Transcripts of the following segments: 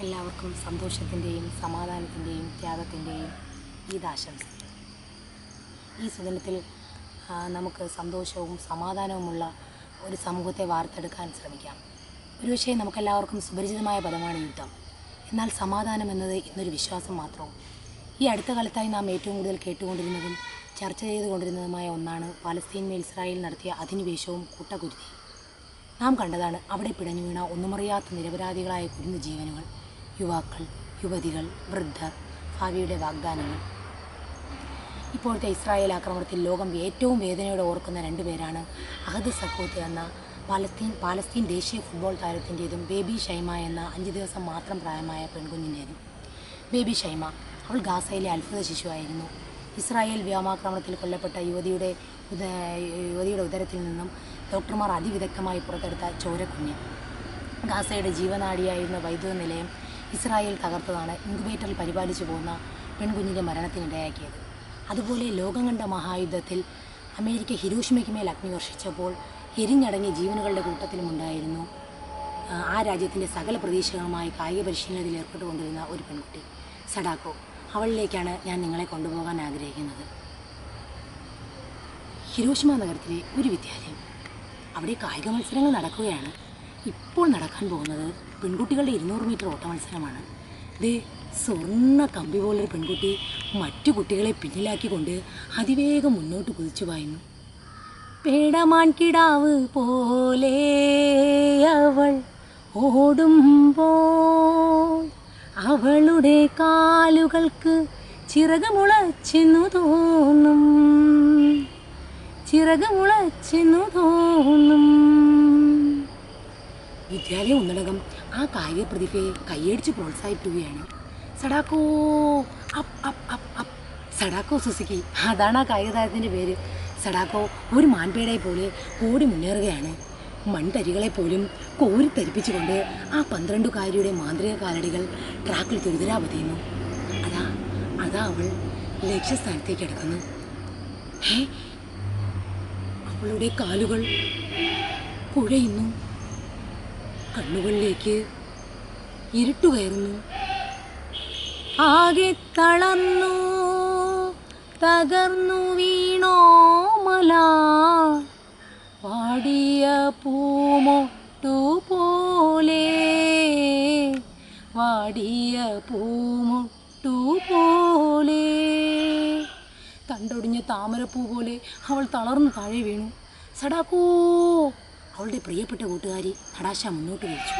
എല്ലാവർക്കും സന്തോഷത്തിൻ്റെയും സമാധാനത്തിൻ്റെയും ത്യാഗത്തിൻ്റെയും ഈദാശംസകൾ. ഈ സുദിനത്തിൽ നമുക്ക് സന്തോഷവും സമാധാനവുമുള്ള ഒരു സമൂഹത്തെ വാർത്തെടുക്കാൻ ശ്രമിക്കാം. ഒരുപക്ഷേ നമുക്കെല്ലാവർക്കും സുപരിചിതമായ പദമാണ് യുദ്ധം. എന്നാൽ സമാധാനം എന്നത് ഇന്നൊരു വിശ്വാസം മാത്രവും. ഈ അടുത്ത കാലത്തായി നാം ഏറ്റവും കൂടുതൽ കേട്ടുകൊണ്ടിരുന്നതും ചർച്ച ചെയ്തുകൊണ്ടിരുന്നതുമായ ഒന്നാണ് പാലസ്തീനിന്മേൽ ഇസ്രായേൽ നടത്തിയ അധിനിവേശവും കൂട്ടക്കുരുതിയും. നാം കണ്ടതാണ് അവിടെ പിടഞ്ഞു വീണ ഒന്നുമറിയാത്ത നിരപരാധികളായ കുരുന്നു ജീവനുകൾ, യുവാക്കൾ, യുവതികൾ, വൃദ്ധർ, ഭാവിയുടെ വാഗ്ദാനങ്ങൾ. ഇപ്പോഴത്തെ ഇസ്രായേൽ ആക്രമണത്തിൽ ലോകം ഏറ്റവും വേദനയോടെ ഓർക്കുന്ന രണ്ടുപേരാണ് അഹദ് സഖൂത്ത് എന്ന പാലസ്തീൻ ദേശീയ ഫുട്ബോൾ താരത്തിൻ്റേതും ബേബി ഷൈമ എന്ന 5 ദിവസം മാത്രം പ്രായമായ പെൺകുഞ്ഞിൻ്റേതും. ബേബി ഷൈമ, അവൾ ഗാസയിലെ അത്ഭുത ശിശുവായിരുന്നു. ഇസ്രായേൽ വ്യോമാക്രമണത്തിൽ കൊല്ലപ്പെട്ട യുവതിയുടെ ഉദരത്തിൽ നിന്നും ഡോക്ടർമാർ അതിവിദഗ്ധമായി പുറത്തെടുത്ത ചോരക്കുഞ്ഞ്. ഗാസയുടെ ജീവനാഡിയായിരുന്ന വൈദ്യുത നിലയം ഇസ്രായേൽ തകർത്തതാണ് ഇൻക്യുബേറ്ററിൽ പരിപാലിച്ചു പോകുന്ന പെൺകുഞ്ഞിൻ്റെ മരണത്തിനിടയാക്കിയത്. അതുപോലെ ലോകം കണ്ട മഹായുദ്ധത്തിൽ അമേരിക്ക ഹിരോഷിമയ്ക്ക് മേൽ അഗ്നി വർഷിച്ചപ്പോൾ എരിഞ്ഞടങ്ങിയ ജീവനുകളുടെ കൂട്ടത്തിലുമുണ്ടായിരുന്നു ആ രാജ്യത്തിൻ്റെ സകല പ്രതീക്ഷകളുമായി കായിക പരിശീലനത്തിൽ ഏർപ്പെട്ടുകൊണ്ടിരുന്ന ഒരു പെൺകുട്ടി, സഡാക്കോ. അവളിലേക്കാണ് ഞാൻ നിങ്ങളെ കൊണ്ടുപോകാൻ ആഗ്രഹിക്കുന്നത്. ഹിരോഷിമ നഗരത്തിലെ ഒരു വിദ്യാലയം. അവിടെ കായിക മത്സരങ്ങൾ നടക്കുകയാണ്. ഇപ്പോൾ നടക്കാൻ പോകുന്നത് പെൺകുട്ടികളുടെ 200 മീറ്റർ ഓട്ട മത്സരമാണ്. ദേ, സ്വർണ്ണ കമ്പി പോലൊരു പെൺകുട്ടി മറ്റു കുട്ടികളെ പിന്നിലാക്കിക്കൊണ്ട് അതിവേഗം മുന്നോട്ട് കുതിച്ചു പായുന്നു. പേടമാൻ കിടാവ് പോലെ അവൾ ഓടുമ്പോൾ അവളുടെ കാലുകൾക്ക് ചിറകുമുളച്ചെന്നു തോന്നും. വിദ്യാലയം ഒന്നടങ്കം ആ കായിക പ്രതിഭയെ കൈയടിച്ച് പ്രോത്സാഹിപ്പിക്കുകയാണ്. Sadako up up up up Sadako Suzuki, അതാണ് ആ കായിക താരത്തിൻ്റെ പേര്. സഡാക്കോ ഒരു മാൻപേടയെ പോലെ ഓടി മുന്നേറുകയാണ്. മൺതരികളെപ്പോലും കോരിത്തരിപ്പിച്ചുകൊണ്ട് ആ 12കാരിയുടെ മാന്ത്രിക കാലടികൾ ട്രാക്കിൽ തുരിതരാ പതിയുന്നു. അതാ അവൾ ലക്ഷ്യസ്ഥാനത്തേക്ക് അടുക്കുന്നു. അവളുടെ കാലുകൾ കുഴയുന്നു. കണ്ണുകളിലേക്ക് ഇരുട്ടു കയറുന്നു. ആകെ തളർന്നു തകർന്നു വീണോ മല, വാടിയ പൂമൊട്ടുപോലെ, തണ്ടൊടിഞ്ഞ താമരപ്പൂ പോലെ അവൾ തളർന്നു താഴെ വീണു. സഡാക്കോ! അവളുടെ പ്രിയപ്പെട്ട കൂട്ടുകാരി നടാശ മുന്നോട്ട് വിളിച്ചു.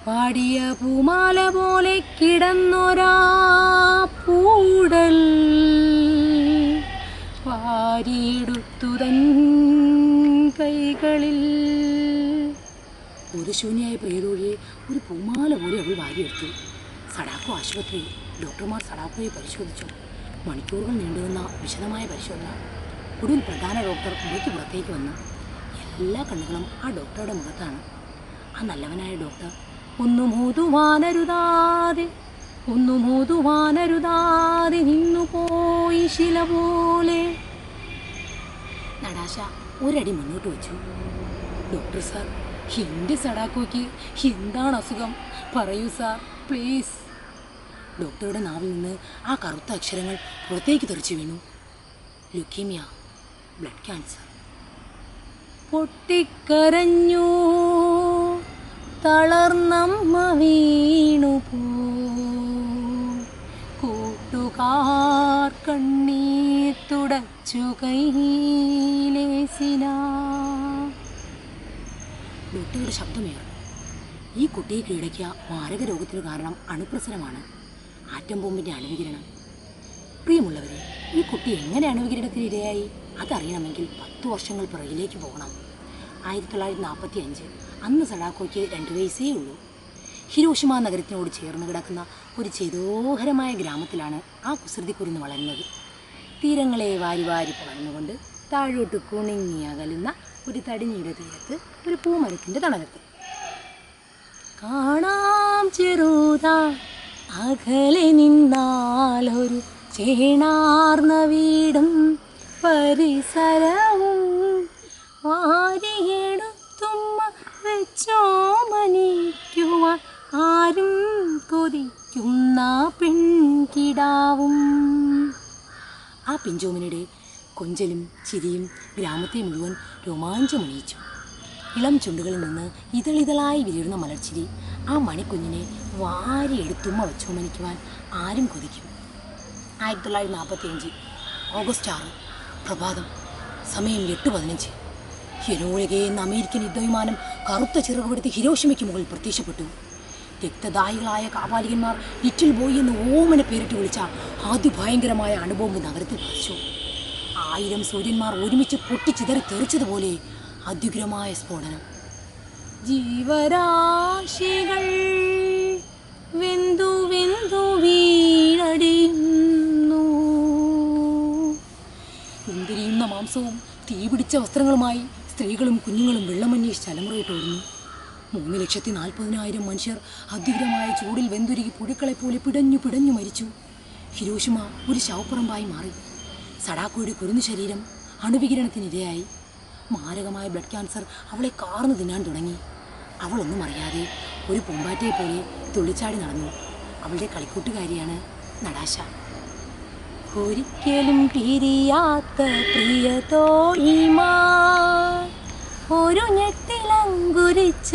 വാടിയ പൂമാല പോലെ കിടന്നൊരാ പൂടൽ വാരിയെടുത്തു തൻ കൈകളിൽ. ബോധശൂന്യായ പ്രിയതോഴിയെ ഒരു പൂമാല പോലെ അവൾ വാരിയെടുത്തു. സഡാക്കോ ആശുപത്രിയിൽ. ഡോക്ടർമാർ സഡാക്കോയെ പരിശോധിച്ചു. മണിക്കൂറുകൾ നീണ്ടുവന്ന വിശദമായ പരിശോധന. ഒടുവിൽ പ്രധാന ഡോക്ടർ മുറിക്ക് പുറത്തേക്ക് വന്നു. എല്ലാ കണ്ണുകളും ആ ഡോക്ടറുടെ മുഖത്താണ്. ആ നല്ലവനായ ഡോക്ടർ ഒന്നും ഓതുവാനരുതാതെ നിന്നുപോയി ശില പോലെ. നടാശ ഒരടി മുന്നോട്ട് വെച്ചു. ഡോക്ടർ സാർ, എൻ്റെ സഡാക്കോയ്ക്ക് എന്താണ് അസുഖം? പറയൂ സാർ, പ്ലീസ്. ഡോക്ടറുടെ നാവിൽ നിന്ന് ആ കറുത്ത അക്ഷരങ്ങൾ പുറത്തേക്ക് തെറിച്ചു വീണു. Leukaemia, blood cancer. പൊട്ടിക്കരഞ്ഞു തളർന്നമ്മ വീണുപോ. കൂട്ടുകാർ കണ്ണീർ തുടച്ചു കൈലേസിന. ഡോക്ടറുടെ ശബ്ദമേറുന്നു. ഈ കുട്ടിയെ കീഴടക്കിയ മാരക രോഗത്തിന് കാരണം അണുപ്രസരമാണ്, ആറ്റം ബോംബിൻ്റെ അണുവികിരണം. പ്രിയമുള്ളവരെ, ഈ കുട്ടി എങ്ങനെ അണുവികിരണത്തിന് ഇരയായി? അതറിയണമെങ്കിൽ 10 വർഷങ്ങൾ പിറകിലേക്ക് പോകണം. 1945. അന്ന് സഡാക്കോയ്ക്ക് 2 വയസ്സേ ഉള്ളൂ. ഹിരോഷിമ നഗരത്തിനോട് ചേർന്ന് കിടക്കുന്ന ഒരു ചേതോഹരമായ ഗ്രാമത്തിലാണ് ആ കുസൃതിക്കുരുന്ന് വളരുന്നത്. തീരങ്ങളെ വാരി വാരി പകർന്നുകൊണ്ട് താഴോട്ട് കുണിങ്ങി അകലുന്ന ഒരു തടിഞ്ഞിയുടെ തീരത്ത് ഒരു പൂമരത്തിൻ്റെ തണലത്ത്. കാണാം ചെറുതാ അകലെ നിന്നാലൊരു ചേണാർന്ന വീടും പരിസരവും, വാരിയെടുത്തുമ്മ വെച്ചോ മനിക്കുവാൻ ആരും കൊതിക്കുന്ന പെൺകിടാവും. ആ പിഞ്ചോമനയുടെ കൊഞ്ചലും ചിരിയും ഗ്രാമത്തെ മുഴുവൻ രോമാഞ്ചമണിയിച്ചു. ഇളം ചുണ്ടുകളിൽ നിന്ന് ഇതളിതളായി വിരിയുന്ന മലർച്ചിരി ആ മണിക്കുഞ്ഞിനെ വാരിയെടുത്തുമ്മ വെച്ചോമനിക്കുവാൻ ആരും കൊതിക്കും. 1945 ഓഗസ്റ്റ് 6 പ്രഭാതം, സമയം 8:15. ഹിരോഷിമ എന്ന അമേരിക്കൻ യുദ്ധവിമാനം കറുത്ത ചിറകുപെടുത്തി ഹിരോഷിമയ്ക്ക് മുകളിൽ പ്രത്യക്ഷപ്പെട്ടു. രക്തദാഹികളായ കാപാലികന്മാർ ലിറ്റിൽ ബോയ് എന്ന് ഓമന പേരിട്ട് വിളിച്ച അതിഭയങ്കരമായ അണുബോംബ് നഗരത്തിൽ പതിച്ചു. 1000 സൂര്യന്മാർ ഒരുമിച്ച് പൊട്ടിച്ചിതറി തെറിച്ചതുപോലെ അത്യുഗ്രമായ സ്ഫോടനം. ജീവരാശികൾ വെന്തു വെന്തു വീഴടിയുന്നു. വെന്തിരിയുന്ന മാംസവും തീപിടിച്ച വസ്ത്രങ്ങളുമായി സ്ത്രീകളും കുഞ്ഞുങ്ങളും വെള്ളമന്വേഷിച്ച് അലമുറയിട്ടോടുന്നു. 3,40,000 മനുഷ്യർ അതിഗ്രമായ ചൂടിൽ വെന്തുരുകി പുഴുക്കളെപ്പോലെ പിടഞ്ഞു പിടഞ്ഞു മരിച്ചു. ഹിരോഷിമ ഒരു ശവപ്പുറമ്പായി മാറി. സഡാക്കോയുടെ കുരുന്നു ശരീരം അണുവികിരണത്തിനിരയായി. മാരകമായ ബ്ലഡ് ക്യാൻസർ അവളെ കാർന്നു തിന്നാൻ തുടങ്ങി. അവളൊന്നും അറിയാതെ ഒരു പൂമ്പാറ്റയെ പോലെ തുള്ളിച്ചാടി നടന്നു. അവളുടെ കളിക്കൂട്ടുകാരിയാണ് നടാശ. ഒരിക്കലും പിരിയാത്ത പ്രിയ തോഴിമാർ, ഒരു ഞെട്ടിലങ്കുരിച്ച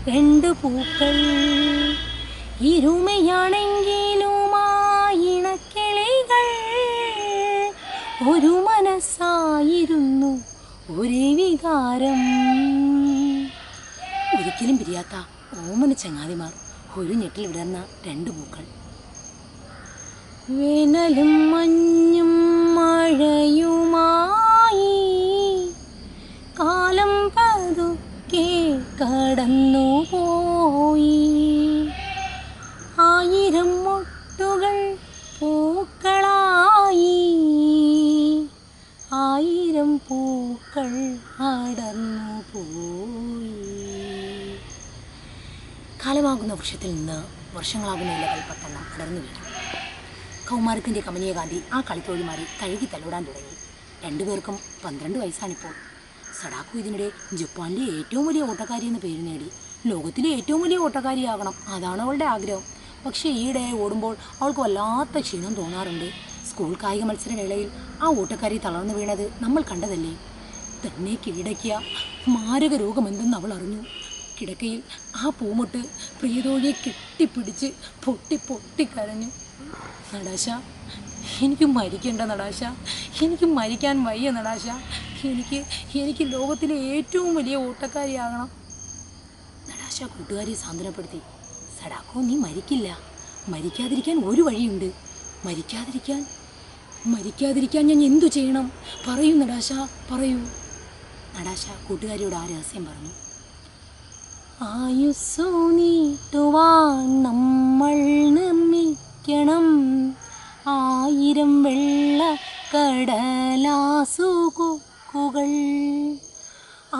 2 പൂക്കൾ, ഇരുമയാണെങ്കിലുമായിണക്കിളികൾ, ഒരു മനസ്സായിരുന്നു ഒരേ വികാരം. ഒരിക്കലും പിരിയാത്ത ഓമന ചങ്ങാതിമാർ, ഒരു ഞെട്ടിൽ വിടർന്ന 2 പൂക്കൾ. വേനലും മഞ്ഞും മഴയുമായി കാലം പതുക്കെ കടന്നു പോയി. 1000 മൊട്ടുകൾ പൂക്കളായി, 1000 പൂക്കൾ അടർന്നു പോയി. കാലമാകുന്ന വൃക്ഷത്തിൽ നിന്ന് വർഷങ്ങളാകുന്ന ഇലകൾ പെട്ടെന്ന് അടർന്നു വീണു. കൗമാരത്തിൻ്റെ കമനീയ കാന്തി ആ കളിത്തോഴിമാരെ കഴുകി തലോടാൻ തുടങ്ങി. 2 പേർക്കും 12 വയസ്സാണിപ്പോൾ. സഡാക്കു ഇതിനിടെ ജപ്പാനിലെ ഏറ്റവും വലിയ ഓട്ടക്കാരി എന്ന പേര് നേടി. ലോകത്തിലെ ഏറ്റവും വലിയ ഓട്ടക്കാരിയാകണം, അതാണ് അവളുടെ ആഗ്രഹം. പക്ഷേ ഈയിടെ ഓടുമ്പോൾ അവൾക്ക് വല്ലാത്ത ക്ഷീണം തോന്നാറുണ്ട്. സ്കൂൾ കായിക മത്സരവേളയിൽ ആ ഓട്ടക്കാരി തളർന്നു വീണത് നമ്മൾ കണ്ടതല്ലേ. തന്നെ കീഴടക്കിയ മാരക രോഗമെന്തെന്ന് അവൾ അറിഞ്ഞു. കിടക്കയിൽ ആ പൂമൊട്ട് പ്രിയതോഴിയെ കെട്ടിപ്പിടിച്ച് പൊട്ടി പൊട്ടിക്കരഞ്ഞു. നടാശ, എനിക്ക് മരിക്കേണ്ട നടാശ, എനിക്ക് മരിക്കാൻ വയ്യ നടാശ, എനിക്ക് ലോകത്തിലെ ഏറ്റവും വലിയ ഓട്ടക്കാരിയാകണം. നടാശ കൂട്ടുകാരിയെ സാന്ത്വനപ്പെടുത്തി. സഡാക്കോ, നീ മരിക്കില്ല. മരിക്കാതിരിക്കാൻ ഒരു വഴിയുണ്ട്. മരിക്കാതിരിക്കാൻ ഞാൻ എന്തു ചെയ്യണം? പറയൂ നടാശ, പറയൂ. നടാശ കൂട്ടുകാരിയോട് ആ രഹസ്യം പറഞ്ഞു. ആയുസ്സു നീട്ടുവാൻ നമ്മൾ നിർമ്മിക്കണം 1000 വെള്ള കടലാസു കൊക്കുകൾ.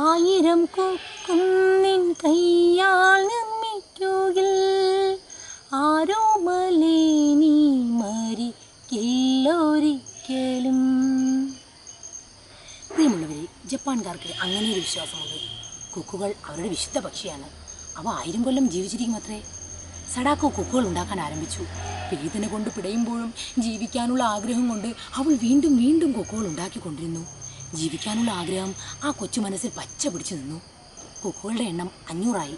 1000 കൊക്കും നിൻ കയ്യാൽ നിർമ്മിക്കുകിൽ ആരോമലേ നീ മരിക്കില്ലൊരിക്കലും. പ്രിയമുള്ളവരെ, ജപ്പാൻകാർക്ക് അങ്ങനെ ഒരു വിശ്വാസമുണ്ട്. കൊക്കുകൾ അവരുടെ വിശുദ്ധ പക്ഷിയാണ്. അവ 1000 കൊല്ലം ജീവിച്ചിരിക്കുമത്രേ. സഡാക്കോ കൊക്കുകൾ ഉണ്ടാക്കാൻ ആരംഭിച്ചു. പെയ്തിനെ കൊണ്ട് പിടയുമ്പോഴും ജീവിക്കാനുള്ള ആഗ്രഹം കൊണ്ട് അവൾ വീണ്ടും വീണ്ടും കൊക്കുകൾ ഉണ്ടാക്കിക്കൊണ്ടിരുന്നു. ജീവിക്കാനുള്ള ആഗ്രഹം ആ കൊച്ചു മനസ്സിൽ പച്ച പിടിച്ചു നിന്നു. കൊക്കുകളുടെ എണ്ണം 500ആയി.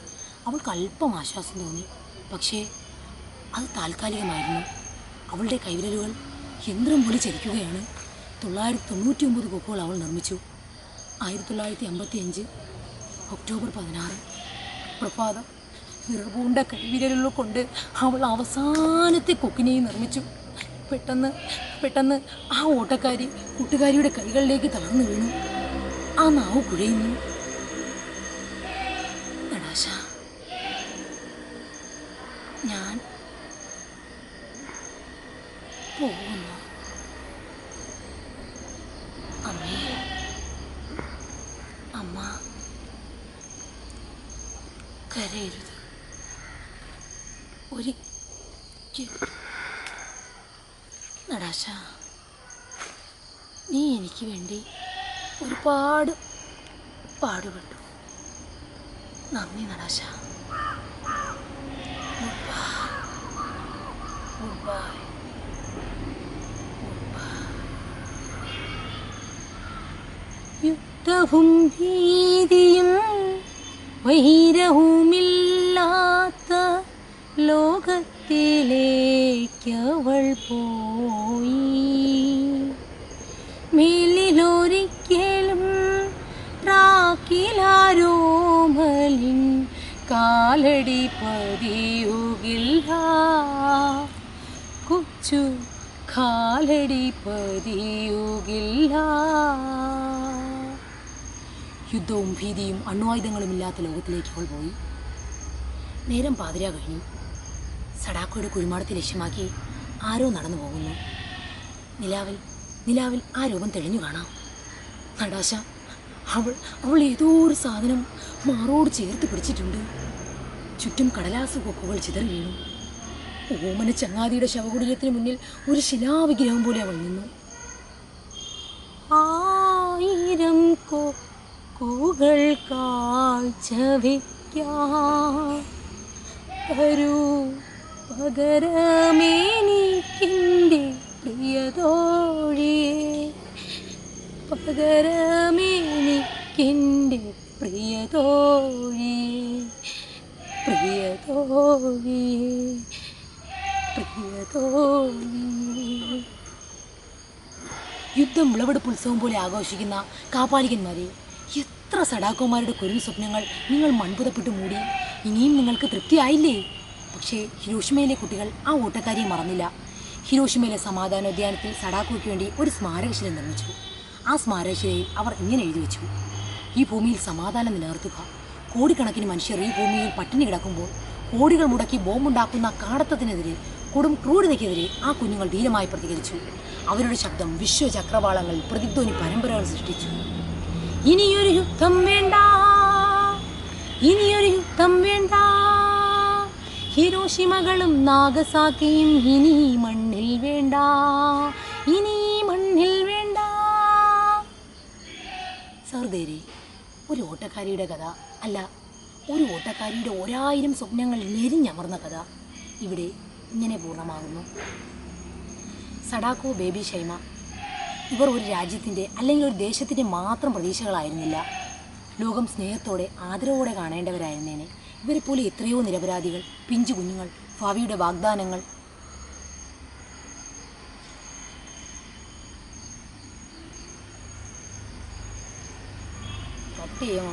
അവൾക്ക് അല്പം ആശ്വാസം തോന്നി. പക്ഷേ അത് താൽക്കാലികമായിരുന്നു. അവളുടെ കൈവിരലുകൾ യന്ത്രം പോലെ ചലിക്കുകയാണ്. 999 കൊക്കുകൾ അവൾ നിർമ്മിച്ചു. 1955 ഒക്ടോബർ 16 പ്രഭാതം, വിറപൂണ്ട കൈവിരലുകൾ കൊണ്ട് അവൾ അവസാനത്തെ കൊക്കിനെയും നിർമ്മിച്ചു. പെട്ടെന്ന് ആ ഓട്ടക്കാരി കൂട്ടുകാരിയുടെ കൈകളിലേക്ക് തളർന്നു വീണു. ആ നാവ് കുഴയുന്നു. നടാശ, ഞാൻ പോകുന്നു. അമ്മേ, അമ്മ കരയരുത്. ഒരിക്കലും. നടാശ, നീ എനിക്ക് വേണ്ടി ഒരുപാട് പാടുപെട്ടു. നന്ദി നടാശ. Good bye. യുദ്ധവും ഭീതിയും വൈരവുമില്ലാത്ത ലോകത്തിലേക്കവൾ പോയി. മേലിലൊരിക്കലും ട്രാക്കിലാരോമലിൻ കാലടി പതിയുകില്ല, കൊച്ചു കാലടി പതിയുകില്ല. യുദ്ധവും ഭീതിയും അണ്വായുധങ്ങളും ഇല്ലാത്ത ലോകത്തിലേക്ക് അവൾ പോയി. നേരം പാതിരാ കഴിഞ്ഞു. സഡാക്കോയുടെ കുഴിമാടത്തെ ലക്ഷ്യമാക്കി ആരോ നടന്നു പോകുന്നു. നിലാവിൽ ആ രൂപം തെളിഞ്ഞു കാണാം. നടാശ, അവൾ ഏതോ ഒരു സാധനം മാറോട് ചേർത്ത് പിടിച്ചിട്ടുണ്ട്. ചുറ്റും കടലാസ് കൊക്കുകൾ ചിതറി വീണു. ഓമന ചങ്ങാതിയുടെ ശവകുടീരത്തിന് മുന്നിൽ ഒരു ശിലാവിഗ്രഹം പോലെ അവൾ നിന്നു. 1000 കൊക്കുകൾ കാഴ്ച വയ്ക്കാം, തരൂ പകരമേനിക്കെൻ്റെ പ്രിയതോഴിയെ, പകരമേനിക്കെൻ്റെ പ്രിയതോഴിയെ, പ്രിയതോഴിയെ, പ്രിയതോഴിയെ. യുദ്ധം വിളവെടുപ്പ് ഉത്സവം പോലെ ആഘോഷിക്കുന്ന കാപാലികന്മാരെ, എത്ര സഡാക്കോമാരുടെ കുരുങ്ങു സ്വപ്നങ്ങൾ നിങ്ങൾ മൺപുതപ്പെട്ട് മൂടി. ഇനിയും നിങ്ങൾക്ക് തൃപ്തിയായില്ലേ? പക്ഷേ ഹിരോഷിമയിലെ കുട്ടികൾ ആ ഓട്ടക്കാരിയെ മറന്നില്ല. ഹിരോഷിമയിലെ സമാധാനോദ്യാനത്തിൽ സഡാക്കോയ്ക്ക് വേണ്ടി ഒരു സ്മാരകശില നിർമ്മിച്ചു. ആ സ്മാരകശിലയിൽ അവർ ഇങ്ങനെ എഴുതി വെച്ചു: ഈ ഭൂമിയിൽ സമാധാനം നിലനിർത്തുക. കോടിക്കണക്കിന് മനുഷ്യർ ഈ ഭൂമിയിൽ പട്ടിണി കിടക്കുമ്പോൾ കോടികൾ മുടക്കി ബോംബുണ്ടാക്കുന്ന കാടത്തത്തിനെതിരെ, കൊടും ക്രൂരതയ്ക്കെതിരെ ആ കുഞ്ഞുങ്ങൾ ധീരമായി പ്രതികരിച്ചു. അവരുടെ ശബ്ദം വിശ്വചക്രവാളങ്ങൾ പ്രതിധ്വനി പരമ്പരകൾ സൃഷ്ടിച്ചു. ഇനിയൊരു യുദ്ധം വേണ്ട, ഇനിയൊരു യുദ്ധം വേണ്ട, ഹിരോഷിമകളും നാഗസാക്കിയും ഇനി മണ്ണിൽ വേണ്ട, ഇനി മണ്ണിൽ വേണ്ട. സഹൃദയരെ, ഒരു ഓട്ടക്കാരിയുടെ കഥ അല്ല, ഒരു ഓട്ടക്കാരിയുടെ 1000 സ്വപ്നങ്ങൾ ഞെരിഞ്ഞമർന്ന കഥ ഇവിടെ ഇങ്ങനെ പൂർണ്ണമാകുന്നു. സഡാക്കോ, ബേബി ഷൈമ ഇവർ ഒരു രാജ്യത്തിൻ്റെ അല്ലെങ്കിൽ ഒരു ദേശത്തിൻ്റെ മാത്രം പ്രതീക്ഷകളായിരുന്നില്ല. ലോകം സ്നേഹത്തോടെ ആദരവോടെ കാണേണ്ടവരായിരുന്നേനെ. ഇവരെപ്പോലെ എത്രയോ നിരപരാധികൾ, പിഞ്ചു കുഞ്ഞുങ്ങൾ, ഭാവിയുടെ വാഗ്ദാനങ്ങൾ. കട്ട് ചെയ്യാൻ